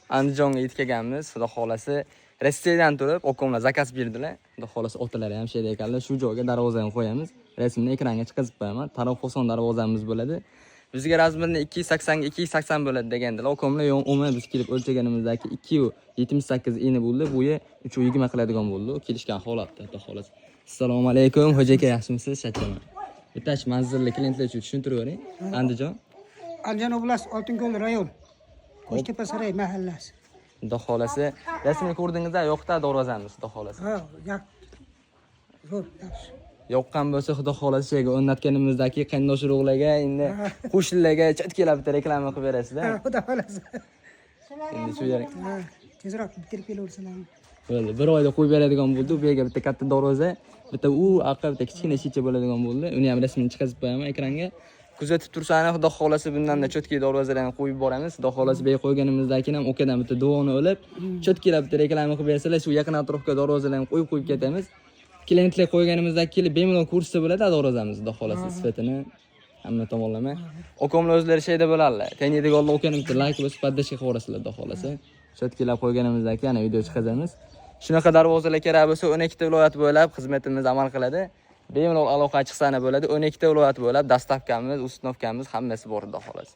Andijonga yetib kelganmiz. Xudo xolasi Rossiyadan turib, okomlar zakaz berdilar. Xudo xolasi otalari ham shu yerda ekanlar. Shu joyga darvozani qo'yamiz. Rasmni ekranga chiqarib qo'yaman. Taraf oson darvozamiz bo'ladi. Bizga razmirni 280 ga 280 bo'ladi degandilar. Okomlar o'may biz kelib o'lchaganimizdagi 2.78 eni bo'ldi. Bu 3.20 qiladigan bo'ldi. Kelishgan holatda, xudo xolasi. Assalomu alaykum, xo'ja aka, yaxshimisiz? Shachaman. Bittash manzilli klientlar uchun tushuntirib bering. Andijon. Andijon oblast Oltinko'l rayon. Qo'shtepa saroy mahallasi. Xudo xolasi, rasmni ko'rdingizda yo'qda darvozamiz, xudo xolasi. Ha, zo'r, yaxshi. Yoqqan bo'lsa, xudo xolasi yerga o'rnatganimizdagi qayndosh urug'larga, endi qo'shnilarga chatkelab bitta reklama qilib berasizlar. Ha, xudo xolasi. Endi shu yer. Ha, tezroq bitirib kelaversinlar. Bo'ldi, bir oyda qo'yib beradigan bo'ldi. Bu yerga bitta katta darvoza, bitta aqqa bitta kichkina shicha bo'ladigan bo'ldi. Uni ham rasmini chiqarib qo'yaman ekranga. Kuzatib tursangiz, xudo xolasi bundan-da cho'tki darvozalarni qo'yib boramiz. Xudo xolasi bey qo'yganimizdan keyin ham okadan bitta duoni olib, cho'tkilab bitta reklama qilib bersalar, shu yaqin atrofga darvozalarni qo'yib ketamiz. Klientlar qo'yganimizdan kelib bemalol ko'rsa bo'ladi darvozamiz, xudo xolasi sifatini hamma tomonlama. Okomlar o'zlari shayda bo'ladilar. Taniydiganlar okani bitta like bosib paddashga qo'yasizlar, xudo xolasi. Cho'tkilab qo'yganimizdan keyin yana video chiqazamiz. Shunaqa darvozalar kerak bo'lsa 12 ta viloyat bo'ylab xizmatimiz amal qiladi. Bemalol aloqa chiqsana bo'ladi. 12 ta viloyat bo'ylab dastavkamiz, ustunovkamiz hammasi bor, xudo xolasi.